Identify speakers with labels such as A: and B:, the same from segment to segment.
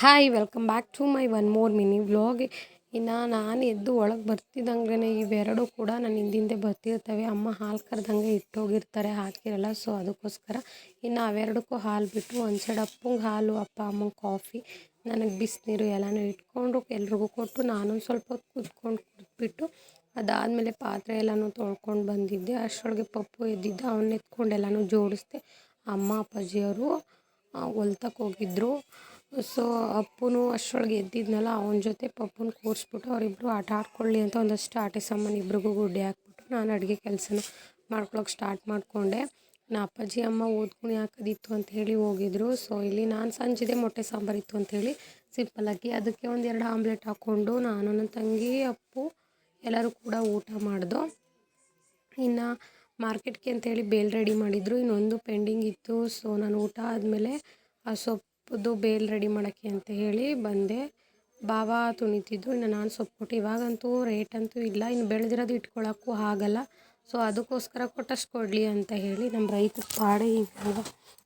A: Hi welcome back to my one more mini vlog. ಇನ್ನು ನಾನು ಎದ್ದು ಒಳಗೆ ಬರ್ತಿದ್ದಂಗೆ ಇವೆರಡು ಕೂಡ ನನ್ನ ಹಿಂದಿಂದೆ ಬರ್ತಿರ್ತವೆ. ಅಮ್ಮ ಹಾಲು ಕರೆದಂಗೆ ಇಟ್ಟೋಗಿರ್ತಾರೆ, ಹಾಕಿರಲ್ಲ. ಸೊ ಅದಕ್ಕೋಸ್ಕರ ಇನ್ನು ಅವೆರಡಕ್ಕೂ ಹಾಲು ಬಿಟ್ಟು ಒಂದು ಸೈಡ್ ಅಪ್ಪಂಗೆ ಹಾಲು, ಅಪ್ಪ ಅಮ್ಮಂಗೆ ಕಾಫಿ, ನನಗೆ ಬಿಸಿನೀರು ಎಲ್ಲನೂ ಇಟ್ಕೊಂಡು ಎಲ್ರಿಗೂ ಕೊಟ್ಟು ನಾನೊಂದು ಸ್ವಲ್ಪ ಹೊತ್ತು ಕೂತ್ಕೊಂಡು ಕುಡಿದ್ಬಿಟ್ಟು ಅದಾದಮೇಲೆ ಪಾತ್ರೆ ಎಲ್ಲನೂ ತೊಳ್ಕೊಂಡು ಬಂದಿದ್ದೆ. ಅಷ್ಟರೊಳಗೆ ಪಪ್ಪು ಎದ್ದಿದ್ದ, ಅವನ್ನ ಎತ್ಕೊಂಡು ಎಲ್ಲನೂ ಜೋಡಿಸ್ದೆ. ಅಮ್ಮ ಅಪ್ಪಾಜಿಯವರು ಹೊಲ್ತಕ್ಕೆ ಹೋಗಿದ್ದರು. ಸೊ ಅಪ್ಪನೂ ಅಷ್ಟರೊಳಗೆ ಎದ್ದಿದ್ನಲ್ಲ, ಅವನ ಜೊತೆ ಪಪ್ಪನ ಕೂರಿಸ್ಬಿಟ್ಟು ಅವರಿಬ್ಬರು ಆಟ ಆಡ್ಕೊಳ್ಳಿ ಅಂತ ಒಂದಷ್ಟು ಆಟೆ ಸಾಮಾನು ಇಬ್ರಿಗೂ ಗುಡ್ಡೆ ಹಾಕ್ಬಿಟ್ಟು ನಾನು ಅಡುಗೆ ಕೆಲಸನ ಮಾಡ್ಕೊಳಕ್ಕೆ ಸ್ಟಾರ್ಟ್ ಮಾಡಿಕೊಂಡೆ. ನಾ ಅಪ್ಪಾಜಿ ಅಮ್ಮ ಓದ್ಕೊಂಡು ಹಾಕೋದಿತ್ತು ಅಂತ ಹೇಳಿ ಹೋಗಿದ್ರು. ಸೊ ಇಲ್ಲಿ ನಾನು ಸಂಜೆದೆ ಮೊಟ್ಟೆ ಸಾಂಬಾರು ಇತ್ತು ಅಂಥೇಳಿ ಸಿಂಪಲ್ಲಾಗಿ ಅದಕ್ಕೆ ಒಂದೆರಡು ಆಮ್ಲೆಟ್ ಹಾಕ್ಕೊಂಡು ನಾನು ನನ್ನ ತಂಗಿ ಅಪ್ಪು ಎಲ್ಲರೂ ಕೂಡ ಊಟ ಮಾಡ್ದೋ. ಇನ್ನು ಮಾರ್ಕೆಟ್ಗೆ ಅಂತೇಳಿ ಬೇಲ್ ರೆಡಿ ಮಾಡಿದರು, ಇನ್ನೊಂದು ಪೆಂಡಿಂಗ್ ಇತ್ತು. ಸೊ ನಾನು ಊಟ ಆದಮೇಲೆ ಆ ಸೊಪ್ಪುದು ಬೇಲ್ ರೆಡಿ ಮಾಡೋಕ್ಕೆ ಅಂತ ಹೇಳಿ ಬಂದೆ. ಬಾವ ತುಣಿತಿದ್ರು, ಇನ್ನು ನಾನು ಸೊಪ್ಪು ಕೊಟ್ಟು. ಇವಾಗಂತೂ ರೇಟ್ ಅಂತೂ ಇಲ್ಲ, ಇನ್ನು ಬೆಳೆದಿರೋದು ಇಟ್ಕೊಳ್ಳೋಕ್ಕೂ ಆಗಲ್ಲ. ಸೊ ಅದಕ್ಕೋಸ್ಕರ ಕೊಟ್ಟಷ್ಟು ಕೊಡಲಿ ಅಂತ ಹೇಳಿ ನಮ್ಮ ರೈತರ ಪಾಡೆ ಈಗ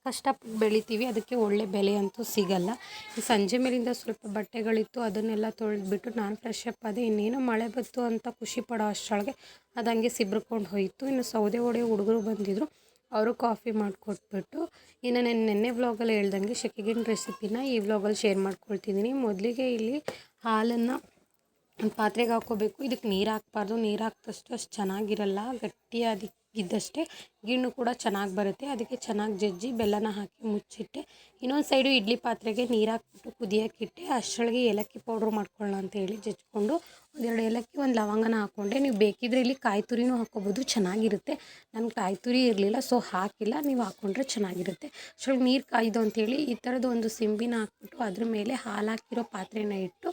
A: ಕಷ್ಟಪಟ್ಟು ಬೆಳಿತೀವಿ, ಅದಕ್ಕೆ ಒಳ್ಳೆ ಬೆಲೆ ಅಂತೂ ಸಿಗಲ್ಲ. ಈ ಸಂಜೆ ಮೇಲಿಂದ ಸ್ವಲ್ಪ ಬಟ್ಟೆಗಳಿತ್ತು, ಅದನ್ನೆಲ್ಲ ತೊಳೆದ್ಬಿಟ್ಟು ನಾನು ಫ್ರೆಶ್ ಅಪ್ ಆದೆ. ಇನ್ನೇನೋ ಮಳೆ ಬಂತು ಅಂತ ಖುಷಿ ಪಡೋ ಅಷ್ಟರೊಳಗೆ ಅದು ಹಂಗೆ ಸಿಬ್ರ್ಕೊಂಡು ಹೋಯಿತು. ಇನ್ನು ಸೌದೆ ಒಡೆ ಹುಡುಗರು ಬಂದಿದ್ದರು, ಅವರು ಕಾಫಿ ಮಾಡಿಕೊಟ್ಬಿಟ್ಟು. ಇನ್ನು ನಾನು ನೆನ್ನೆ ವ್ಲಾಗಲ್ಲಿ ಹೇಳ್ದಂಗೆ ಶೆಕೆಗಿನ ರೆಸಿಪಿನ ಈ ವ್ಲಾಗಲ್ಲಿ ಶೇರ್ ಮಾಡ್ಕೊಳ್ತಿದ್ದೀನಿ. ಮೊದಲಿಗೆ ಇಲ್ಲಿ ಹಾಲನ್ನು ಪಾತ್ರೆಗೆ ಹಾಕ್ಕೋಬೇಕು. ಇದಕ್ಕೆ ನೀರು ಹಾಕ್ಬಾರ್ದು, ನೀರು ಹಾಕಿದಷ್ಟು ಅಷ್ಟು ಚೆನ್ನಾಗಿರಲ್ಲ, ಗಟ್ಟಿಯಾಗಿದ್ದಷ್ಟೇ ಗಿಣ್ಣು ಕೂಡ ಚೆನ್ನಾಗಿ ಬರುತ್ತೆ. ಅದಕ್ಕೆ ಚೆನ್ನಾಗಿ ಜಜ್ಜಿ ಬೆಲ್ಲನ ಹಾಕಿ ಮುಚ್ಚಿಟ್ಟೆ. ಇನ್ನೊಂದು ಸೈಡು ಇಡ್ಲಿ ಪಾತ್ರೆಗೆ ನೀರು ಹಾಕ್ಬಿಟ್ಟು ಕುದಿಯೋಕ್ಕಿಟ್ಟೆ. ಅಷ್ಟರೊಳಗೆ ಏಲಕ್ಕಿ ಪೌಡ್ರ್ ಮಾಡ್ಕೊಳ್ಳೋಣ ಅಂತೇಳಿ ಜಜ್ಜಿಕೊಂಡು ಒಂದೆರಡು ಏಲಕ್ಕಿ, ಒಂದು ಲವಂಗನ ಹಾಕ್ಕೊಂಡೆ. ನೀವು ಬೇಕಿದ್ರೆ ಇಲ್ಲಿ ಕಾಯಿ ತುರಿನೂ ಹಾಕ್ಕೋಬೋದು, ಚೆನ್ನಾಗಿರುತ್ತೆ. ನನಗೆ ಕಾಯಿ ತುರಿ ಇರಲಿಲ್ಲ, ಸೊ ಹಾಕಿಲ್ಲ. ನೀವು ಹಾಕ್ಕೊಂಡ್ರೆ ಚೆನ್ನಾಗಿರುತ್ತೆ. ಅಷ್ಟರೊಳಗೆ ನೀರು ಕಾಯ್ದು ಅಂಥೇಳಿ ಈ ಥರದ್ದು ಒಂದು ಸಿಂಬಿನ ಹಾಕ್ಬಿಟ್ಟು ಅದ್ರ ಮೇಲೆ ಹಾಲು ಹಾಕಿರೋ ಪಾತ್ರೆನ ಇಟ್ಟು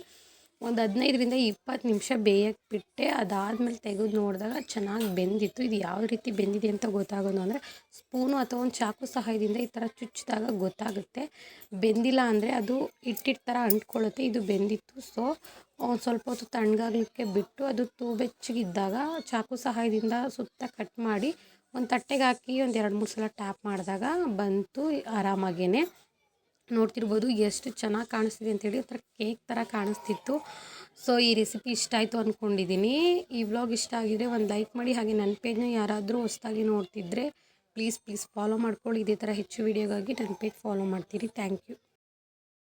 A: ಒಂದು 15ರಿಂದ 20 ನಿಮಿಷ ಬೇಯಕ್ಕೆ ಬಿಟ್ಟೆ. ಅದಾದಮೇಲೆ ತೆಗೆದು ನೋಡಿದಾಗ ಚೆನ್ನಾಗಿ ಬೆಂದಿತ್ತು. ಇದು ಯಾವ ರೀತಿ ಬೆಂದಿದೆ ಅಂತ ಗೊತ್ತಾಗೋದು ಅಂದರೆ ಸ್ಪೂನು ಅಥವಾ ಒಂದು ಚಾಕು ಸಹಾಯದಿಂದ ಈ ಥರ ಚುಚ್ಚಿದಾಗ ಗೊತ್ತಾಗುತ್ತೆ. ಬೆಂದಿಲ್ಲ ಅಂದರೆ ಅದು ಹಿಟ್ಟಿಟ್ಟು ಥರ ಅಂಟ್ಕೊಳ್ಳುತ್ತೆ. ಇದು ಬೆಂದಿತ್ತು. ಸೊ ಒಂದು ಸ್ವಲ್ಪ ಹೊತ್ತು ತಣ್ಣಗಾಗಲಿಕ್ಕೆ ಬಿಟ್ಟು ಅದು ಬೆಚ್ಚಗಿದ್ದಾಗ ಚಾಕು ಸಹಾಯದಿಂದ ಸುತ್ತ ಕಟ್ ಮಾಡಿ ಒಂದು ತಟ್ಟೆಗೆ ಹಾಕಿ ಒಂದು 2-3 ಸಲ ಟ್ಯಾಪ್ ಮಾಡಿದಾಗ ಬಂತು ಆರಾಮಾಗೇ. ನೋಡ್ತಿರ್ಬೋದು ಎಷ್ಟು ಚೆನ್ನಾಗಿ ಕಾಣಿಸ್ತಿದೆ ಅಂಥೇಳಿ, ಒಂಥರ ಕೇಕ್ ಥರ ಕಾಣಿಸ್ತಿತ್ತು. ಸೊ ಈ ರೆಸಿಪಿ ಇಷ್ಟ ಆಯಿತು ಅಂದ್ಕೊಂಡಿದ್ದೀನಿ. ಈ ವ್ಲಾಗ್ ಇಷ್ಟ ಆಗಿದ್ರೆ ಒಂದು ಲೈಕ್ ಮಾಡಿ. ಹಾಗೆ ನನ್ನ ಪೇಜ್ನ ಯಾರಾದರೂ ಹೊಸದಾಗಿ ನೋಡ್ತಿದ್ರೆ ಪ್ಲೀಸ್ ಫಾಲೋ ಮಾಡ್ಕೊಳ್ಳಿ. ಇದೇ ಥರ ಹೆಚ್ಚು ವೀಡಿಯೋಗಾಗಿ ನನ್ನ ಪೇಜ್ ಫಾಲೋ ಮಾಡ್ತೀರಿ. Thank you.